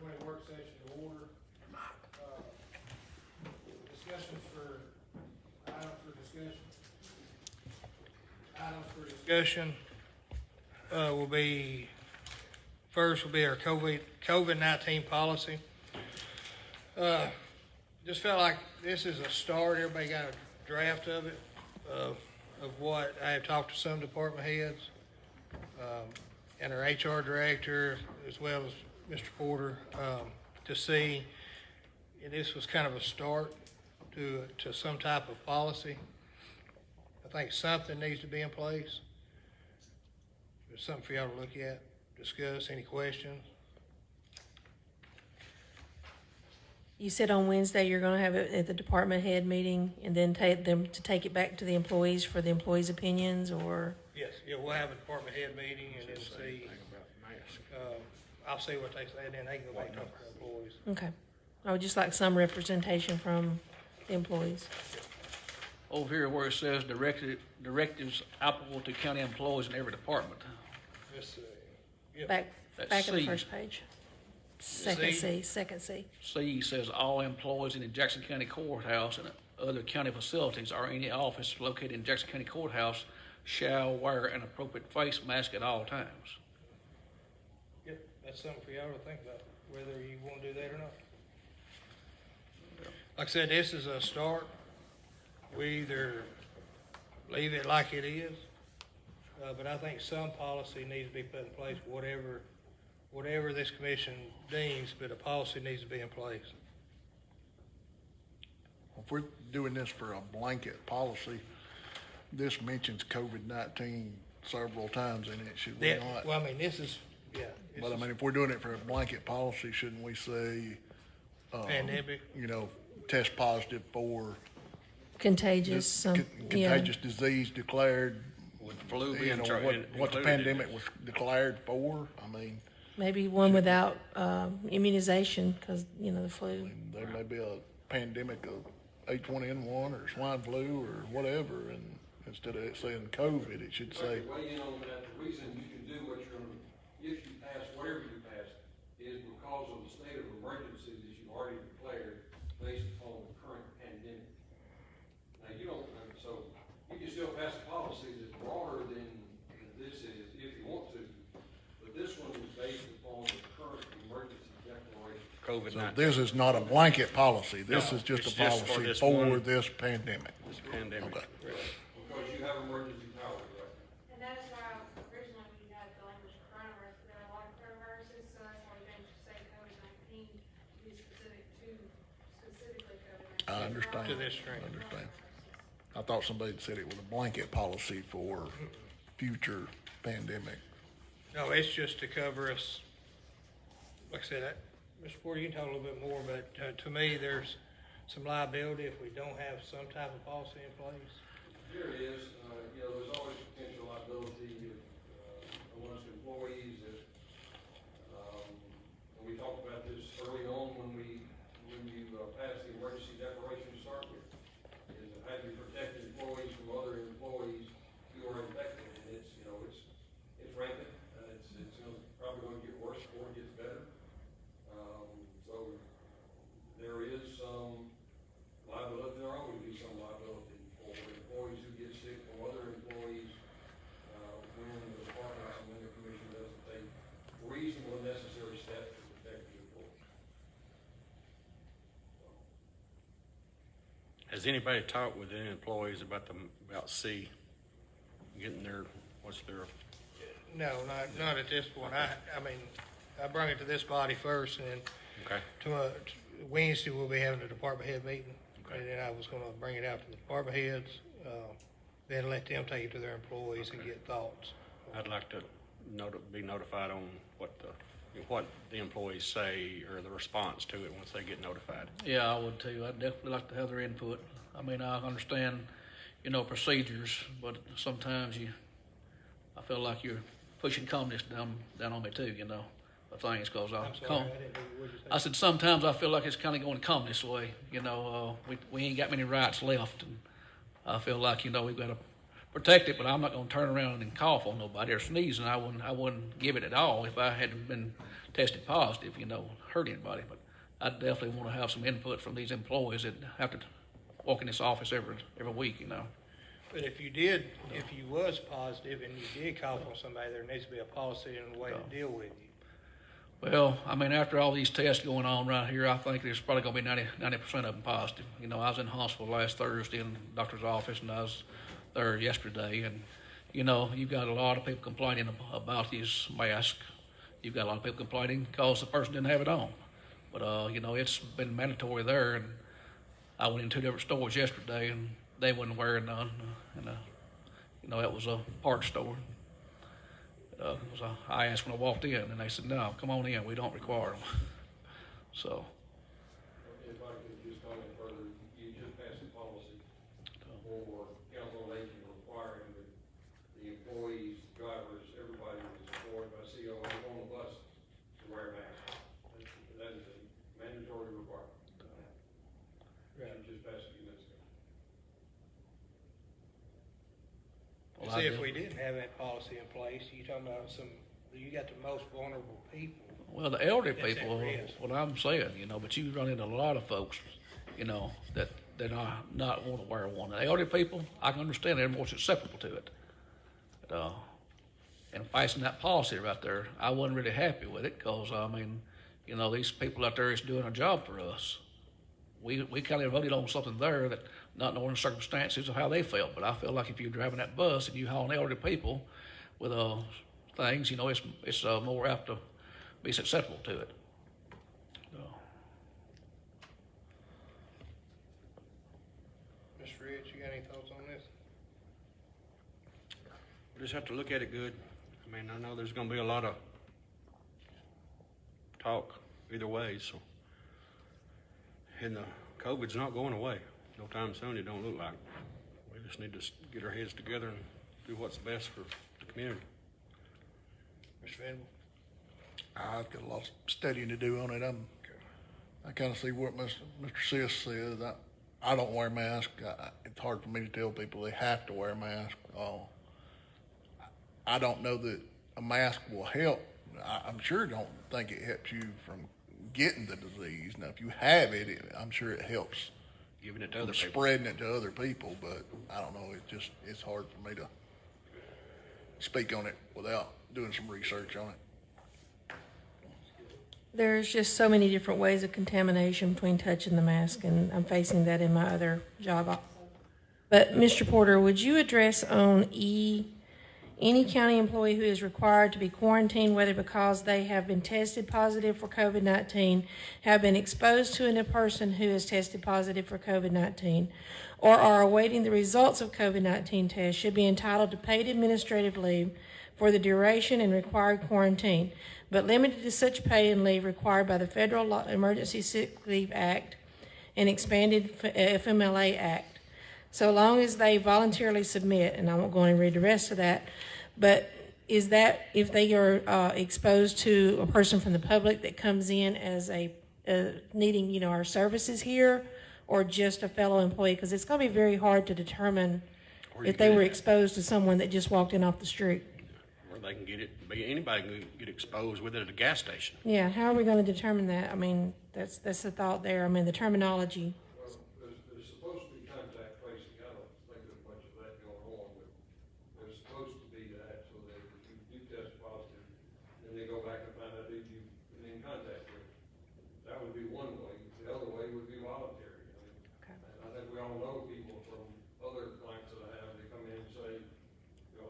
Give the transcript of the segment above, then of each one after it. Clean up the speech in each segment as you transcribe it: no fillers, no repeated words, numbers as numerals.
2020 work session to order. Discussions for items for discussion. Items for discussion will be, first will be our COVID-19 policy. Just felt like this is a start. Everybody got a draft of it, of what I have talked to some department heads, and our HR director, as well as Mr. Porter, to see. And this was kind of a start to some type of policy. I think something needs to be in place. There's something for y'all to look at, discuss. Any questions? You said on Wednesday you're going to have it at the department head meeting and then take it back to the employees for the employees' opinions, or? Yes, yeah, we'll have a department head meeting and then see. I'll see what they say, and then they can go back and talk to the employees. Okay. I would just like some representation from the employees. Over here where it says directives applicable to county employees in every department. Let's see. Yep. Back That's of the C. first page. Second C. C says all employees in the Jackson County Courthouse and other county facilities or any office located in Jackson County Courthouse shall wear an appropriate face mask at all times. Yep, that's something for y'all to think about, whether you want to do that or not. Like I said, this is a start. We either leave it like it is, but I think some policy needs to be put in place, whatever this commission deems, but a policy needs to be in place. If we're doing this for a blanket policy, this mentions COVID-19 several times in it, should we not? Well, I mean, this is, yeah. But I mean, if we're doing it for a blanket policy, shouldn't we say, Pandemic. Test positive for Contagious. contagious disease declared? With flu being What the pandemic was declared for? I mean, Maybe one without immunization, because, the flu. there may be a pandemic of H1N1 or swine flu or whatever, and instead of it saying COVID, it should say. Weigh in on that. The reason you can do what you're going to, if you pass whatever you pass, is because of the state of emergency that you've already declared based upon the current pandemic. Now, you don't, so you can still pass a policy that's broader than this is if you want to, but this one is based upon the current emergency declaration. So COVID-19. this is not a blanket policy. This is just a it's just for policy this for one. this pandemic. This pandemic. Okay. Because you have emergency powers, right? And that is why originally we had the language coronavirus, but there are a lot of coronaviruses, so that's why we changed to say COVID-19 to be specifically COVID-19. I understand. To this strain. I understand. I thought somebody said it was a blanket policy for future pandemic. No, it's just to cover us. Like I said, Mr. Porter, you can talk a little bit more, but to me, there's some liability if we don't have some type of policy in place. There it is. There's always potential liability amongst employees. And we talked about this early on when you passed the emergency declaration to start with, is how do you protect employees from other employees who are infected? And it's rampant. It's probably going to get worse before it gets better. So there is some liability. There always be some liability for employees who get sick from other employees when the department and when the commission doesn't take reasonable and necessary steps to protect the employees. Has anybody talked with any employees about C, getting what's their? No, not at this point. I mean, I brought it to this body first, and then Okay. Wednesday we'll be having a department head meeting. Okay. And then I was going to bring it out to the department heads, then let them take it to their employees and get thoughts. I'd like to be notified on what the employees say or the response to it once they get notified. Yeah, I would too. I'd definitely like to have their input. I mean, I understand, procedures, but sometimes I feel like you're pushing calmness down on me too, of things, because I'm sorry, I didn't hear what you said. I said sometimes I feel like it's kind of going calmness way. We ain't got many rights left, and I feel like we've got to protect it, but I'm not gonna turn around and cough on nobody or sneeze, and I wouldn't give it at all if I hadn't been tested positive, hurt anybody. But I definitely wanna have some input from these employees that have to walk in this office every week, But if you was positive and you did cough on somebody, there needs to be a policy and a way to deal with you. Well, I mean, after all these tests going on right here, I think there's probably gonna be 90% of them positive. I was in the hospital last Thursday in the doctor's office, and I was there yesterday, and, you've got a lot of people complaining about these masks. You've got a lot of people complaining because the person didn't have it on. But, it's been mandatory there, and I went in 2 different stores yesterday, and they wasn't wearing none, and, it was a parts store. I asked when I walked in, and they said, no, come on in, we don't require them. So, If I could just comment further, you just passed a policy for council on aging requiring that the employees, drivers, everybody who is employed by CO on the bus to wear masks. That is a mandatory requirement. Right. You just passed a few minutes ago. Well, See, I if do. we didn't have that policy in place, you talking about you got the most vulnerable people. Well, the elderly That's at people, risk. what I'm saying, but you run into a lot of folks, that are not want to wear one. The elderly people, I can understand they're more susceptible to it. But, and passing that policy right there, I wasn't really happy with it because, these people out there is doing a job for us. We kind of voted on something there that not knowing the circumstances of how they felt, but I feel like if you're driving that bus and you hauling elderly people with things, it's more apt to be susceptible to it. Mr. Rich, you got any thoughts on this? We just have to look at it good. I know there's gonna be a lot of talk either way, so. And the COVID's not going away no time soon, it don't look like. We just need to get our heads together and do what's best for the community. Mr. Venable? I've got a lot of studying to do on it. I kind of see what Mr. Sis says. I don't wear a mask. It's hard for me to tell people they have to wear a mask. I don't know that a mask will help. I'm sure don't think it helps you from getting the disease. Now, if you have it, I'm sure it helps Giving it to other from people. spreading it to other people, but I don't know. It's hard for me to speak on it without doing some research on it. There's just so many different ways of contamination between touching the mask, and I'm facing that in my other job also. But Mr. Porter, would you address on E, any county employee who is required to be quarantined, whether because they have been tested positive for COVID-19, have been exposed to a person who has tested positive for COVID-19, or are awaiting the results of COVID-19 tests, should be entitled to paid administrative leave for the duration and required quarantine, but limited to such pay and leave required by the Federal Emergency Sick Leave Act and expanded FMLA Act, so long as they voluntarily submit. And I won't go on and read the rest of that, but is that if they are exposed to a person from the public that comes in as needing our services here, or just a fellow employee? Because it's going to be very hard to determine if they were exposed to someone that just walked in off the street. Or they can get it, anybody can get exposed with it at a gas station. Yeah, how are we going to determine that? That's the thought there. The terminology. Well, there's supposed to be contact tracing. I don't think there's much of that going on, but there's supposed to be that, so that if you do test positive, then they go back and find out who you've been in contact with. That would be one way. The other way would be voluntary. Okay. And I think we all know people from other clients that I have, they come in and say,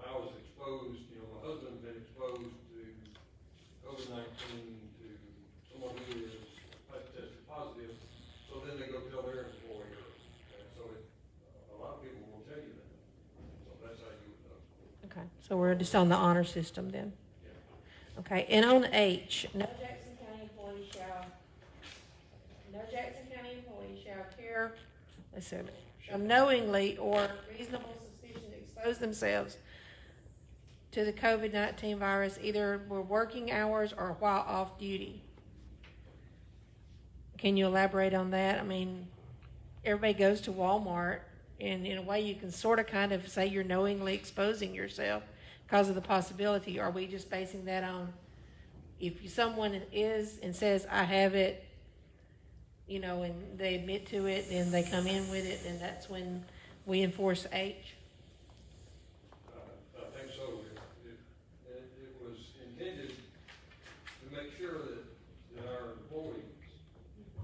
I was exposed, my husband's been exposed to COVID-19, to someone who is tested positive, so then they go tell their employer. And so a lot of people will tell you that. So that's how you would know. Okay, so we're just on the honor system then. Okay, and on H, no Jackson County employee shall care, knowingly or reasonable suspicion to expose themselves to the COVID-19 virus, either for working hours or while off duty. Can you elaborate on that? Everybody goes to Walmart And in a way, you can sort of kind of say you're knowingly exposing yourself because of the possibility. Are we just basing that on if someone is and says, I have it, you know, and they admit to it and they come in with it, and that's when we enforce H? I think so. It was intended to make sure that our employees,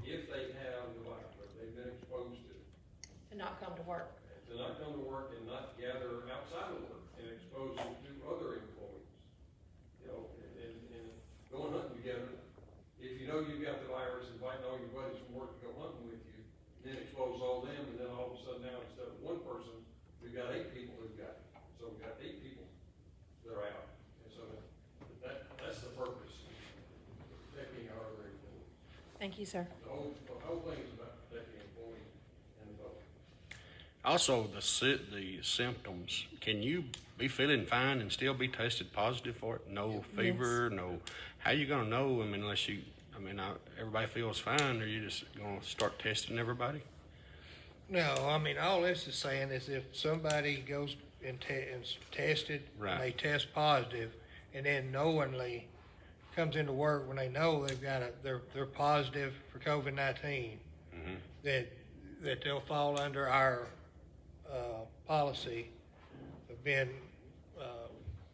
if they have the virus, or they've been exposed to it, To not come to work. to not come to work and not gather outside of work and expose them to other employees. You know, and going hunting together, if you know you've got the virus, inviting all your buddies from work to go hunting with you, then expose all them, and then all of a sudden now, instead of one person, we've got 8 people who've got it. So we've got 8 people that are out. And so that's the purpose, protecting our other employees. Thank you, sir. The whole thing is about protecting the employee and the public. Also, the symptoms, can you be feeling fine and still be tested positive for it? No fever, no, how you gonna know? I mean, unless you, everybody feels fine, or you just gonna start testing everybody? No, I mean, all this is saying is if somebody goes and is tested, Right. and they test positive, and then knowingly comes into work when they know they've got they're positive for COVID-19, Mm-hmm. that they'll fall under our policy of being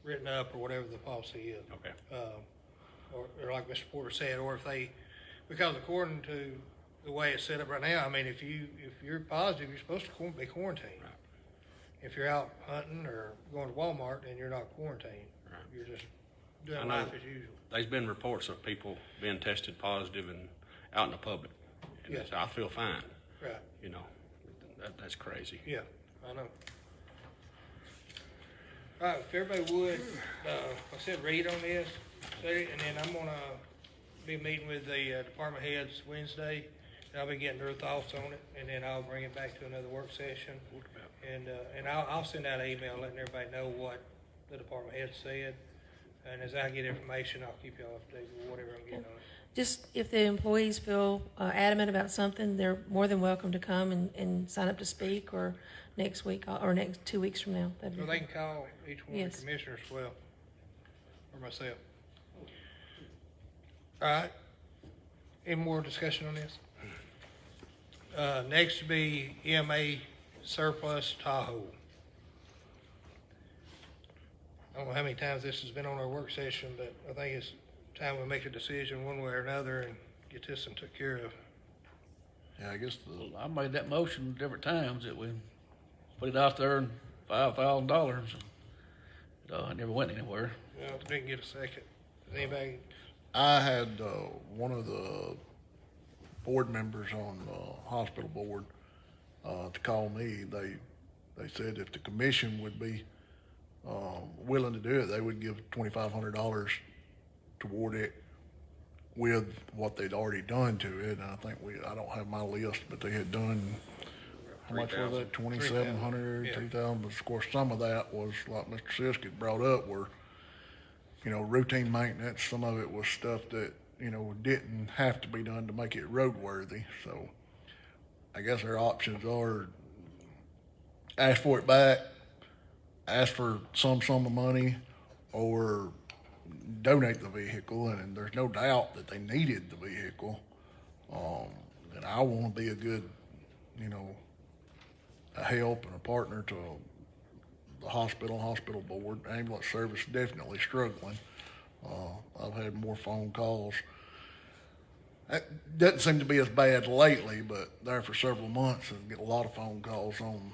written up, or whatever the policy is. Okay. Or like Mr. Porter said, or if they, because according to the way it's set up right now, I mean, if you're positive, you're supposed to be quarantined. Right. If you're out hunting or going to Walmart, then you're not quarantined. Right. You're just I doing know. life as usual. There's been reports of people being tested positive and out in the public. And Yes. I feel fine, Right. you know, that's crazy. Yeah, I know. All right, if everybody would, like I said, read on this, and then I'm gonna be meeting with the department heads Wednesday, and I'll be getting their thoughts on it, and then I'll bring it back to another work session. And I'll send out an email letting everybody know what the department head said, and as I get information, I'll keep y'all updated with whatever I'm getting on it. Just if the employees feel adamant about something, they're more than welcome to come and sign up to speak, or next week, or next 2 weeks from now. That'd be So they fine. can call each one of Yes. the commissioners as well, or myself. All right, any more discussion on this? Next would be EMA surplus Tahoe. I don't know how many times this has been on our work session, but I think it's time we make a decision one way or another and get this one took care of. Yeah, I guess Well, I made that motion different times that we put it out there and $5,000. It never went anywhere. Well, didn't get a second. Does anybody, I had one of the board members on the hospital board to call me. They said if the commission would be willing to do it, they would give $2,500 toward it with what they'd already done to it. And I think I don't have my list, but they had done, how much was that? 2,700, Yeah. 3,000. But of course, some of that was like Mr. Sisk had brought up, were routine maintenance. Some of it was stuff that didn't have to be done to make it roadworthy. So I guess our options are ask for it back, ask for some sum of money, or donate the vehicle. And there's no doubt that they needed the vehicle. And I want to be a good, a help and a partner to the hospital board. Ambulance service definitely struggling. I've had more phone calls. That doesn't seem to be as bad lately, but there for several months I get a lot of phone calls on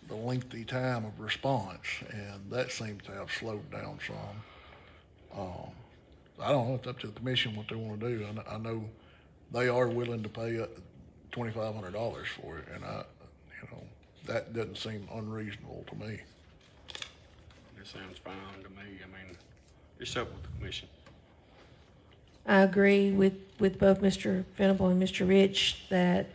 the lengthy time of response, and that seems to have slowed down some. I don't know, it's up to the commission what they want to do. I know they are willing to pay $2,500 for it, and that doesn't seem unreasonable to me. That sounds fine to me. I mean, it's up with the commission. I agree with both Mr. Venable and Mr. Rich that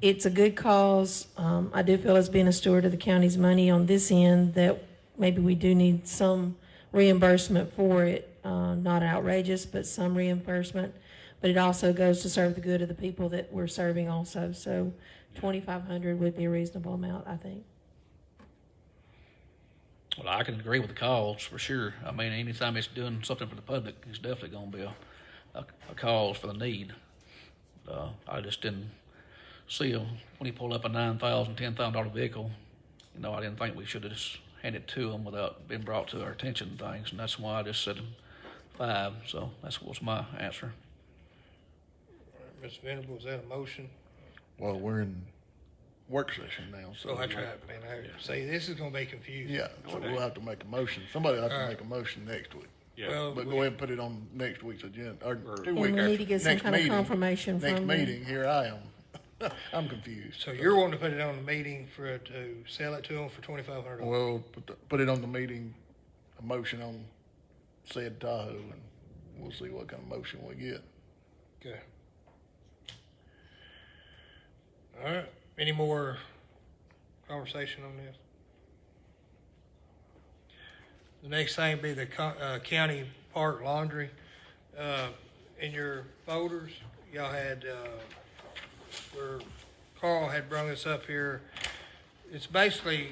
it's a good cause. I do feel as being a steward of the county's money on this end that maybe we do need some reimbursement for it. Not outrageous, but some reimbursement. But it also goes to serve the good of the people that we're serving also. So 2,500 would be a reasonable amount, I think. Well, I can agree with the cause for sure. I mean, anytime it's doing something for the public, it's definitely gonna be a cause for the need. I just didn't see when he pulled up a $9,000, $10,000 vehicle, you know, I didn't think we should have just handed it to him without being brought to our attention and things, and that's why I just said 5, so that's what's my answer. Mr. Venable, is that a motion? Well, we're in work session now, so. Oh, that's right, man. See, this is gonna be confusing. Yeah, so we'll have to make a motion. Somebody will have to Alright. make a motion next week. Yeah, Well, But go ahead and put it on next week's agenda, or 2 And weeks. we need to get some next kind of meeting. confirmation Next from them. meeting, here I am. I'm confused. So you're wanting to put it on the meeting to sell it to them for $2,500? Well, put it on the meeting, a motion on said Tahoe, and we'll see what kind of motion we get. Okay. All right. Any more conversation on this? The next thing be the county park laundry. In your folders, y'all had, where Carl had brung this up here. It's basically,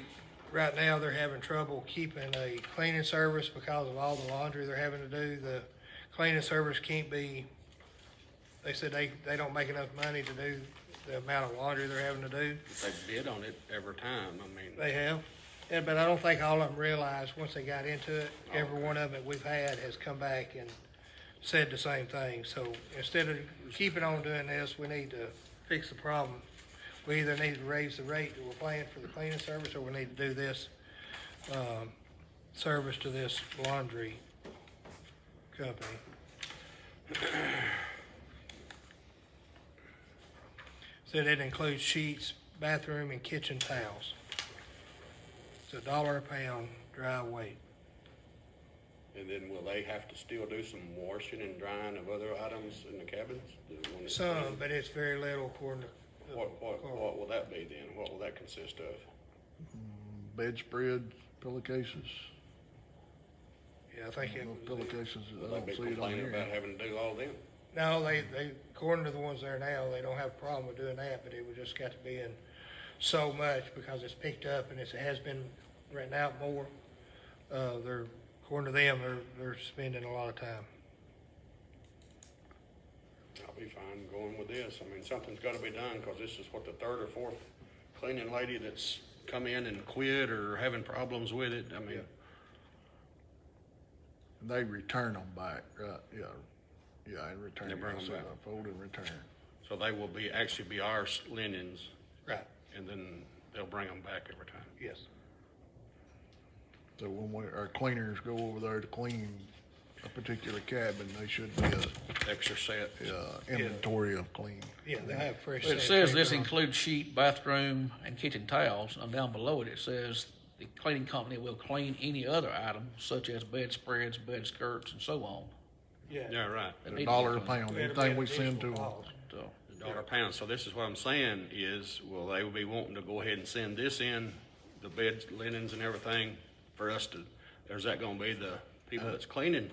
right now, they're having trouble keeping a cleaning service because of all the laundry they're having to do. The cleaning service can't be, they said they don't make enough money to do the amount of laundry they're having to do. they bid on it every time, I mean. They have. Yeah, but I don't think all of them realized once they got into it, every one of them that we've had has come back and said the same thing. So instead of keeping on doing this, we need to fix the problem. We either need to raise the rate that we're paying for the cleaning service, or we need to do this, service to this laundry company. Said it includes sheets, bathroom, and kitchen towels. It's $1 a pound dry weight. And then will they have to still do some washing and drying of other items in the cabins? When it's Some, clean? but it's very little according to. What will that be then? What will that consist of? Bedspread, pillowcases. Yeah, I think it No was. pillowcases, I Will don't they be see it on complaining about here. having to do all them? No, they, according to the ones there now, they don't have a problem with doing that, but it would just got to be in so much because it's picked up and it has been renting out more. According to them, they're spending a lot of time. I'll be fine going with this. I mean, something's gotta be done, cause this is what, the 3rd or 4th cleaning lady that's come in and quit or having problems with it. I mean, And they return them back, right? Yeah, and return. They bring 'em back. Fold and return. so they will actually be our linens, Right, and then they'll bring them back every time. yes. So when our cleaners go over there to clean a particular cabin, they should be Extra set. a inventory of clean. Yeah, they have fresh. But it says this includes sheet, bathroom, and kitchen towels, and down below it, it says the cleaning company will clean any other item such as bedspreads, bed skirts, and so on. Yeah. Yeah, right. that A need to be dollar a cleaned. pound, We had to anything pay we send to additional them. cost. So, $1 a pound. So this is what I'm saying is, well, they will be wanting to go ahead and send this in, the beds, linens and everything for us to, or is that gonna be the people that's cleaning?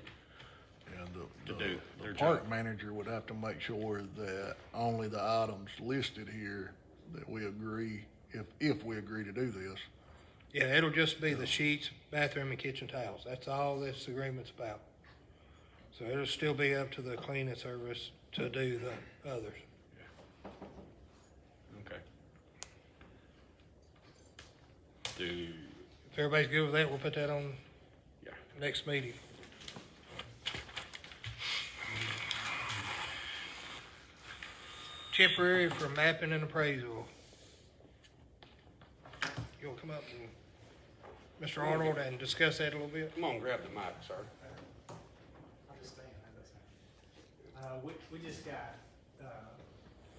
And To do the their park job. manager would have to make sure that only the items listed here that we agree, if we agree to do this. Yeah, it'll just be the sheets, bathroom, and kitchen towels. That's all this agreement's about. So it'll still be up to the cleaning service to do the others. Okay. Do, If everybody's good with that, we'll put that on yeah. next meeting. Temporary for mapping and appraisal. You wanna come up and, Mr. Arnold, and discuss that a little bit? Come on, grab the mic, sir. I'll just stand, that doesn't. We just got,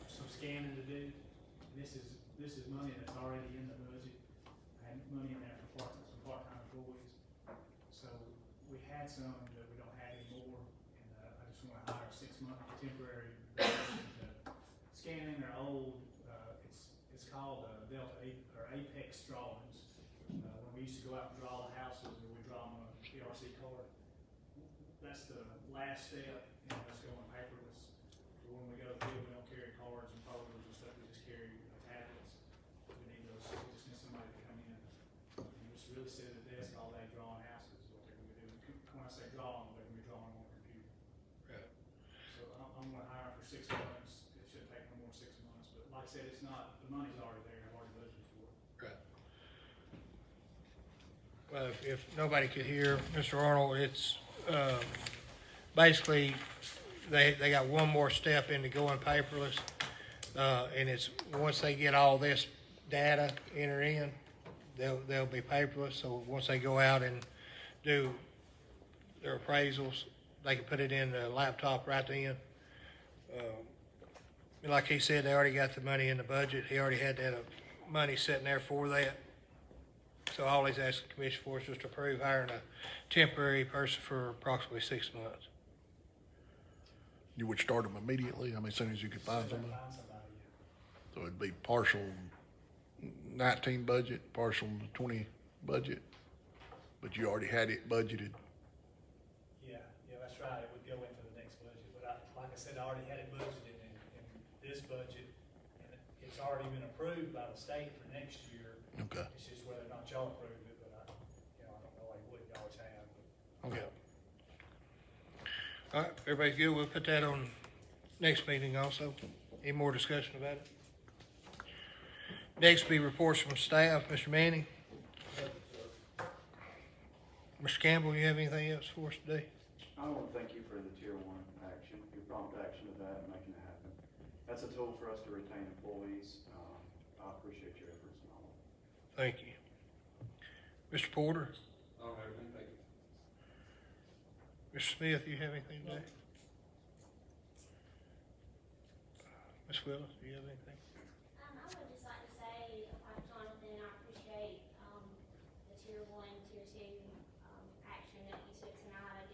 some scanning to do. This is money that's already in the budget. I had money in there for some part-time employees. So we had some that we don't have anymore, and, I just wanna hire a 6-month temporary person to scan in their old, it's called, Apex drawings. When we used to go out and draw the houses, or we draw them on a PRC card. That's the last step in us going paperless. When we go to the field, we don't carry cards and photos and stuff, we just carry a tablet. I said, it's not, the money's already there, I've already budgeted for it. Right. Well, if nobody could hear Mr. Arnold, it's, basically, they got one more step into going paperless. And it's, once they get all this data entered in, they'll be paperless. So once they go out and do their appraisals, they can put it in the laptop right then. Like he said, they already got the money in the budget. He already had that money sitting there for that. So all he's asking the commission for is just to approve hiring a temporary person for approximately 6 months. You would start them immediately, I mean, as soon as you could find somebody? Find somebody, yeah. So it'd be partial 19 budget, partial 20 budget, but you already had it budgeted. Yeah, that's right, it would go into the next budget, but like I said, I already had it budgeted in this budget, and it's already been approved by the state for next year. Okay. It's just whether or not y'all approve it, but I don't know like what you always have, but. Okay. All right, everybody's good. We'll put that on next meeting also. Any more discussion about it? Next will be reports from staff. Mr. Manning? Mr. Campbell, you have anything else for us today? I want to thank you for the Tier 1 action, your prompt action of that and making it happen. That's a tool for us to retain employees. I appreciate your efforts and all. Thank you. Mr. Porter? I don't have anything, thank you. Mr. Smith, you have anything today? Ms. Willis, do you have anything? I would just like to say, like Jonathan, I appreciate, the tier 1, tier 2, action that you took tonight.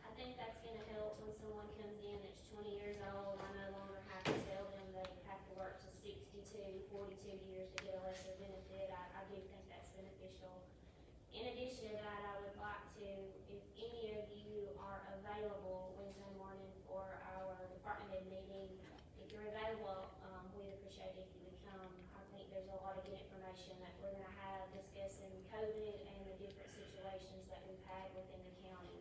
I think that's gonna help when someone comes in that's 20 years old. I no longer have to tell them they have to work to 62, 42 years to get a lesser benefit. I do think that's beneficial. In addition to that, I would like to, if any of you are available Wednesday morning for our department head meeting, if you're available, we'd appreciate it if you would come. I think there's a lot of good information that we're gonna have discussing COVID and the different situations that we've had within the county,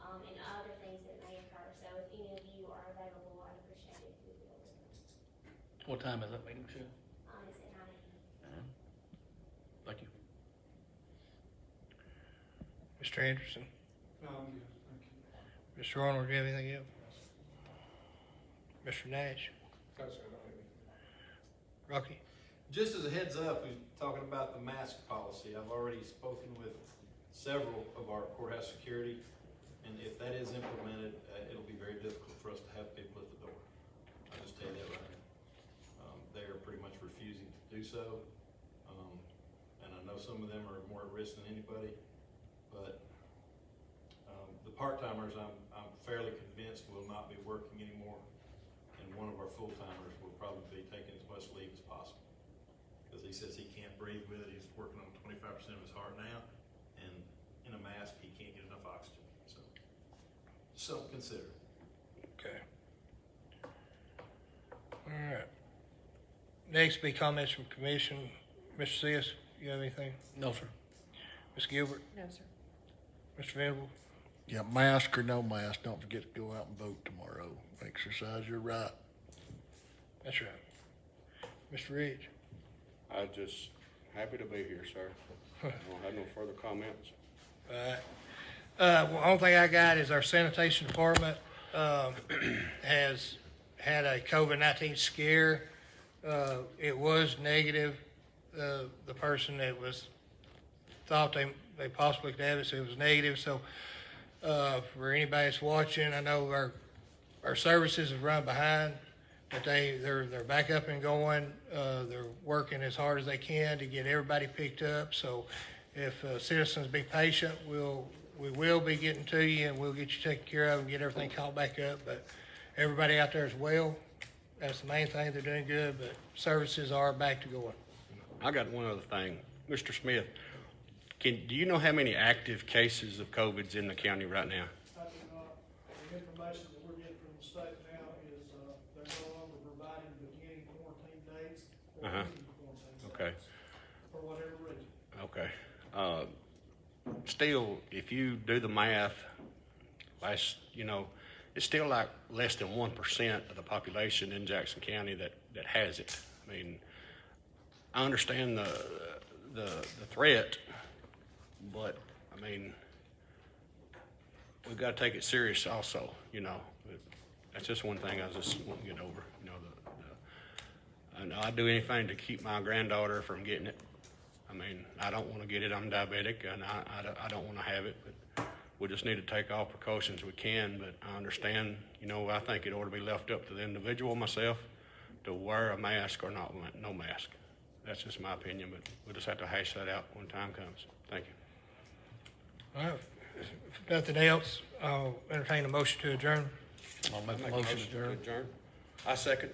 and other things that may occur. So if any of you are available, I'd appreciate it if you would be able to come. What time is that meeting, Michelle? It's at 9 a.m. Thank you. Mr. Anderson? No, I'm good, thank you. Mr. Arnold, do you have anything else? Mr. Nash? That's it, I don't have anything. Rocky? Just as a heads up, we're talking about the mask policy. I've already spoken with several of our courthouse security, and if that is implemented, it'll be very difficult for us to have people at the door. I'll just tell you that right now. They are pretty much refusing to do so, and I know some of them are more at risk than anybody, but the part-timers, I'm fairly convinced will not be working anymore, and one of our full-timers will probably be taking as much leave as possible. Because he says he can't breathe with it. He's working on 25% of his heart now, and in a mask, he can't get enough oxygen. So, something to consider. Okay. All right. Next will be comments from commission. Mr. Sis, you have anything? No, sir. Ms. Gilbert? No, sir. Mr. Venable? Yeah, mask or no mask, don't forget to go out and vote tomorrow. Exercise your right. That's right. Mr. Ridge? I'm just happy to be here, sir. I don't have no further comments. All right. Well, only thing I got is our sanitation department, has had a COVID-19 scare. It was negative. The person that was, thought they possibly could have it, so it was negative. So, for anybody that's watching, I know our services have run behind, but they're back up and going. They're working as hard as they can to get everybody picked up. So if citizens be patient, we will be getting to you, and we'll get you taken care of and get everything caught back up. But everybody out there is well. That's the main thing. They're doing good, but services are back to going. I got one other thing. Mr. Smith, do you know how many active cases of COVID's in the county right now? I do not. The information that we're getting from the state now is, they're no longer providing beginning quarantine dates or ending quarantine Okay. dates. For whatever reason. Okay. Still, if you do the math, it's still like less than 1% of the population in Jackson County that that has it. I mean, I understand the threat, but I mean, we've got to take it serious also, you know. That's just one thing I just want to get over, you know. I know I'd do anything to keep my granddaughter from getting it. I mean, I don't want to get it. I'm diabetic, and I don't want to have it, but we just need to take all precautions we can. But I understand, you know, I think it ought to be left up to the individual, myself, to wear a mask or not, no mask. That's just my opinion, but we'll just have to hash that out when time comes. Thank you. All right, if nothing else, I'll entertain a motion to adjourn. I'll make a motion to adjourn. I second.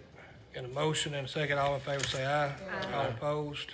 Got a motion and a second. All in favor say aye. All opposed,